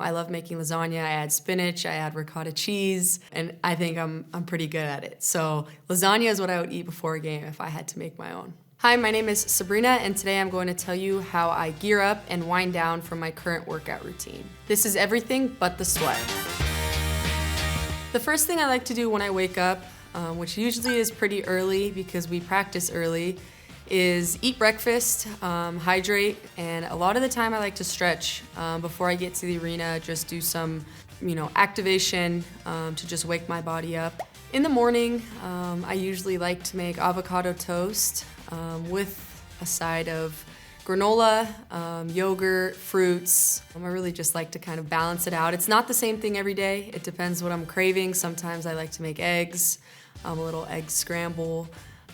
I love making lasagna. I add spinach, I add ricotta cheese, and I think I'm pretty good at it. So lasagna is what I would eat before a game if I had to make my own. Hi, my name is Sabrina, and today I'm going to tell you how I gear up and wind down from my current workout routine. This is everything but the sweat. The first thing I like to do when I wake up, which usually is pretty early because we practice early, is eat breakfast, hydrate, and a lot of the time I like to stretch before I get to the arena, just do some, activation to just wake my body up. In the morning, I usually like to make avocado toast with a side of granola, yogurt, fruits. I really just like to kind of balance it out. It's not the same thing every day. It depends what I'm craving. Sometimes I like to make eggs, a little egg scramble.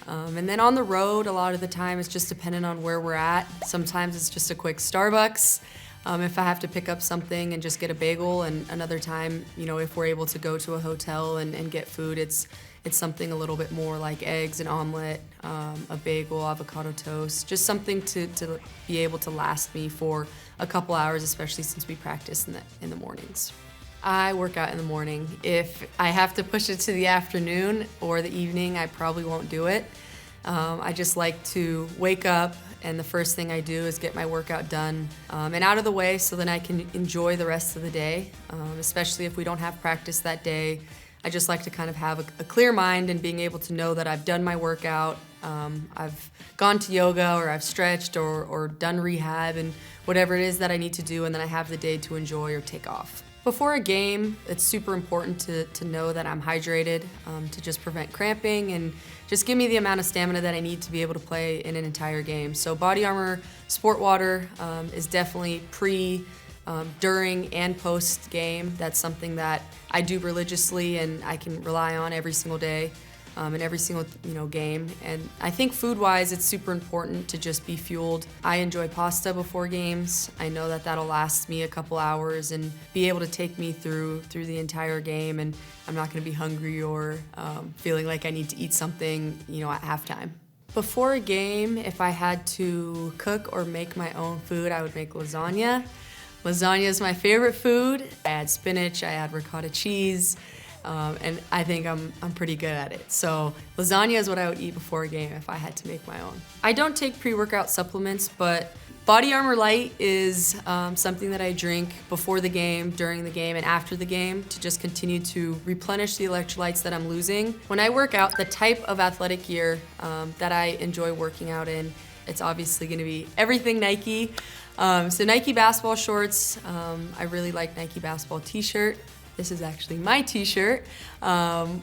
And then on the road, a lot of the time it's just dependent on where we're at. Sometimes it's just a quick Starbucks if I have to pick up something and just get a bagel, and another time, if we're able to go to a hotel and get food, it's something a little bit more like eggs, an omelet, a bagel, avocado toast, just something to be able to last me for a couple hours, especially since we practice in the mornings. I work out in the morning. If I have to push it to the afternoon or the evening, I probably won't do it. I just like to wake up, and the first thing I do is get my workout done and out of the way so then I can enjoy the rest of the day, especially if we don't have practice that day. I just like to kind of have a clear mind and being able to know that I've done my workout, I've gone to yoga, or I've stretched or done rehab and whatever it is that I need to do, and then I have the day to enjoy or take off. Before a game, it's super important to know that I'm hydrated, to just prevent cramping and just give me the amount of stamina that I need to be able to play in an entire game. So Body Armor Sport Water is definitely during and post game. That's something that I do religiously and I can rely on every single day. In every single game. And I think food-wise, it's super important to just be fueled. I enjoy pasta before games. I know that that'll last me a couple hours and be able to take me through the entire game, and I'm not gonna be hungry or feeling like I need to eat something at halftime. Before a game, if I had to cook or make my own food, I would make lasagna. Lasagna is my favorite food. I add spinach, I add ricotta cheese, and I think I'm pretty good at it. So lasagna is what I would eat before a game if I had to make my own. I don't take pre-workout supplements, but Body Armor Light is something that I drink before the game, during the game, and after the game to just continue to replenish the electrolytes that I'm losing. When I work out, the type of athletic gear that I enjoy working out in, it's obviously gonna be everything Nike. So Nike basketball shorts, I really like Nike basketball t-shirt. This is actually my t-shirt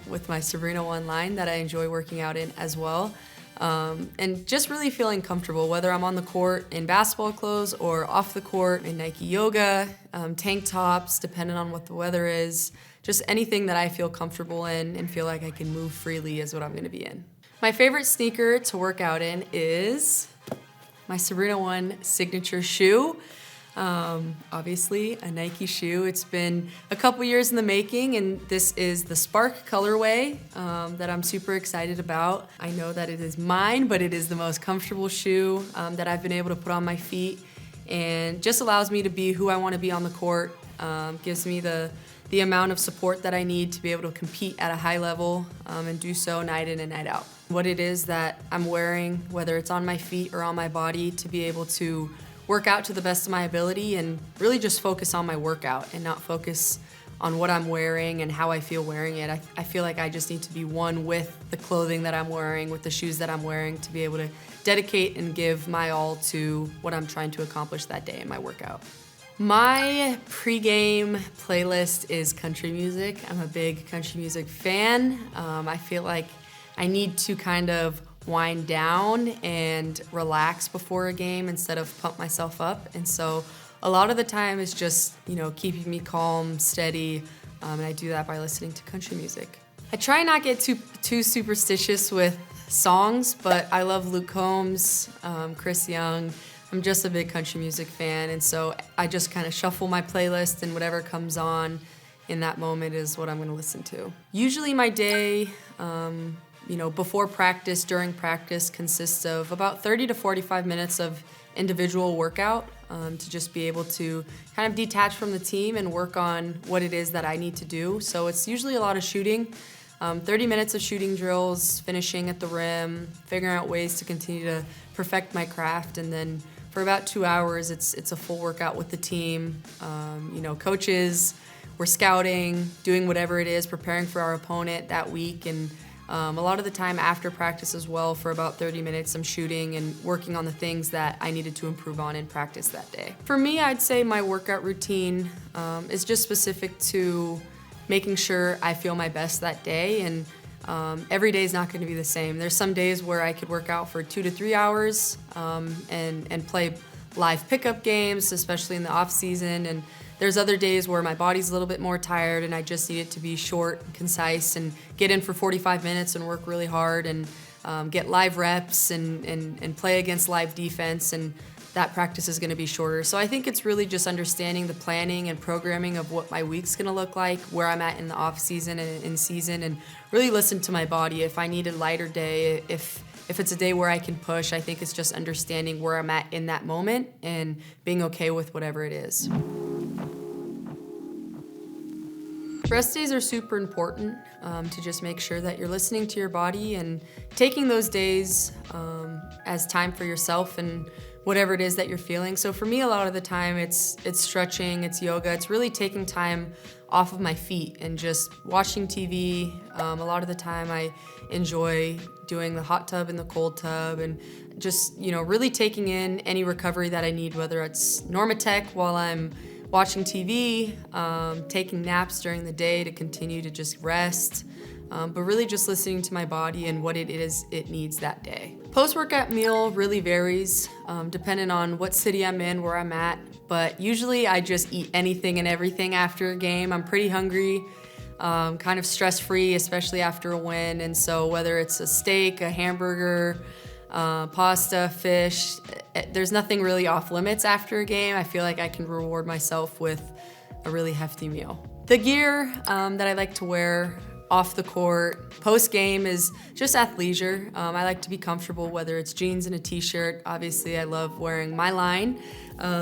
with my Sabrina One line that I enjoy working out in as well. And just really feeling comfortable, whether I'm on the court in basketball clothes or off the court in Nike yoga, tank tops, depending on what the weather is. Just anything that I feel comfortable in and feel like I can move freely is what I'm gonna be in. My favorite sneaker to work out in is my Sabrina One signature shoe. Obviously a Nike shoe. It's been a couple years in the making, and this is the Spark colorway that I'm super excited about. I know that it is mine, but it is the most comfortable shoe that I've been able to put on my feet, and just allows me to be who I want to be on the court. Gives me the amount of support that I need to be able to compete at a high level and do so night in and night out. What it is that I'm wearing, whether it's on my feet or on my body, to be able to work out to the best of my ability and really just focus on my workout and not focus on what I'm wearing and how I feel wearing it. I feel like I just need to be one with the clothing that I'm wearing, with the shoes that I'm wearing, to be able to dedicate and give my all to what I'm trying to accomplish that day in my workout. My pregame playlist is country music. I'm a big country music fan. I feel like I need to kind of wind down and relax before a game instead of pump myself up. And so a lot of the time it's just, keeping me calm, steady, and I do that by listening to country music. I try not get too superstitious with songs, but I love Luke Combs, Chris Young. I'm just a big country music fan, and so I just kind of shuffle my playlist, and whatever comes on in that moment is what I'm gonna listen to. Usually my day, before practice, during practice, consists of about 30 to 45 minutes of individual workout. to just be able to kind of detach from the team and work on what it is that I need to do. So it's usually a lot of shooting, 30 minutes of shooting drills, finishing at the rim, figuring out ways to continue to perfect my craft, and then for about 2 hours, it's a full workout with the team. Coaches, we're scouting, doing whatever it is, preparing for our opponent that week, and a lot of the time after practice as well, for about 30 minutes, I'm shooting and working on the things that I needed to improve on in practice that day. For me, I'd say my workout routine is just specific to making sure I feel my best that day, and every day is not going to be the same. There's some days where I could work out for 2 to 3 hours and play live pickup games, especially in the off season, and there's other days where my body's a little bit more tired and I just need it to be short and concise and get in for 45 minutes and work really hard and get live reps and play against live defense, and that practice is going to be shorter. So I think it's really just understanding the planning and programming of what my week's going to look like, where I'm at in the off season and in season, and really listen to my body. If I need a lighter day, if it's a day where I can push, I think it's just understanding where I'm at in that moment and being okay with whatever it is. Rest days are super important to just make sure that you're listening to your body and taking those days as time for yourself and whatever it is that you're feeling. So for me, a lot of the time it's stretching, it's yoga, it's really taking time off of my feet and just watching TV. A lot of the time I enjoy doing the hot tub and the cold tub and just, really taking in any recovery that I need, whether it's Normatec while I'm watching TV, taking naps during the day to continue to just rest, but really just listening to my body and what it is it needs that day. Post-workout meal really varies depending on what city I'm in, where I'm at, but usually I just eat anything and everything after a game. I'm pretty hungry, kind of stress-free, especially after a win, and so whether it's a steak, a hamburger, pasta, fish, there's nothing really off limits after a game. I feel like I can reward myself with a really hefty meal. The gear that I like to wear off the court, post-game, is just athleisure. I like to be comfortable, whether it's jeans and a t-shirt. Obviously, I love wearing my line,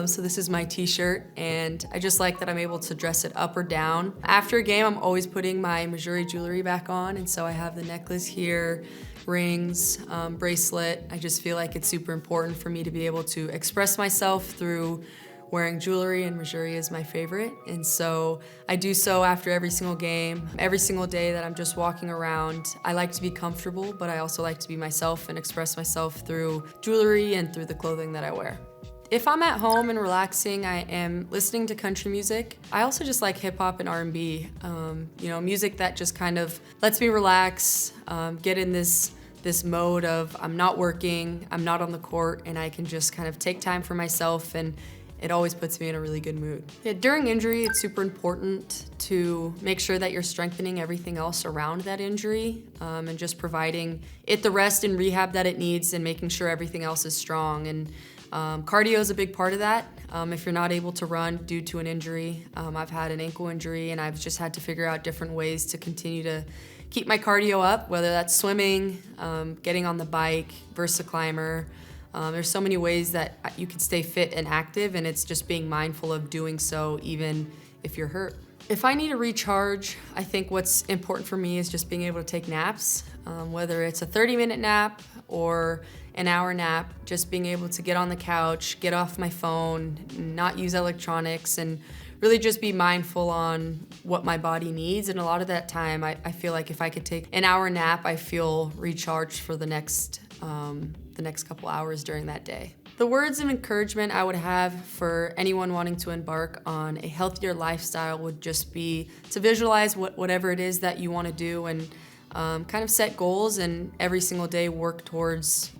so this is my t-shirt, and I just like that I'm able to dress it up or down. After a game, I'm always putting my Missouri jewelry back on, and so I have the necklace here, rings, bracelet. I just feel like it's super important for me to be able to express myself through wearing jewelry, and Missouri is my favorite. And so I do so after every single game, every single day that I'm just walking around. I like to be comfortable, but I also like to be myself and express myself through jewelry and through the clothing that I wear. If I'm at home and relaxing, I am listening to country music. I also just like hip hop and R&B, music that just kind of lets me relax, get in this mode of I'm not working, I'm not on the court, and I can just kind of take time for myself, and it always puts me in a really good mood. Yeah, during injury, it's super important to make sure that you're strengthening everything else around that injury and just providing it the rest and rehab that it needs and making sure everything else is strong. And cardio is a big part of that. If you're not able to run due to an injury, I've had an ankle injury and I've just had to figure out different ways to continue to keep my cardio up, whether that's swimming, getting on the bike, VersaClimber. There's so many ways that you can stay fit and active, and it's just being mindful of doing so even if you're hurt. If I need a recharge, I think what's important for me is just being able to take naps, whether it's a 30-minute nap or an hour nap, just being able to get on the couch, get off my phone, not use electronics, and really just be mindful on what my body needs. And a lot of that time, I feel like if I could take an hour nap, I feel recharged for the next couple hours during that day. The words of encouragement I would have for anyone wanting to embark on a healthier lifestyle would just be to visualize whatever it is that you want to do and kind of set goals, and every single day work towards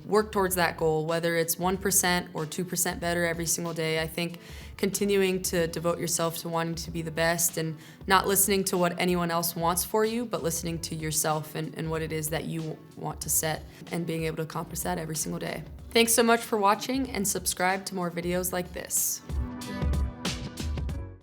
that goal, whether it's 1% or 2% better every single day. I think continuing to devote yourself to wanting to be the best and not listening to what anyone else wants for you, but listening to yourself and what it is that you want to set, and being able to accomplish that every single day. Thanks so much for watching, and subscribe to more videos like this.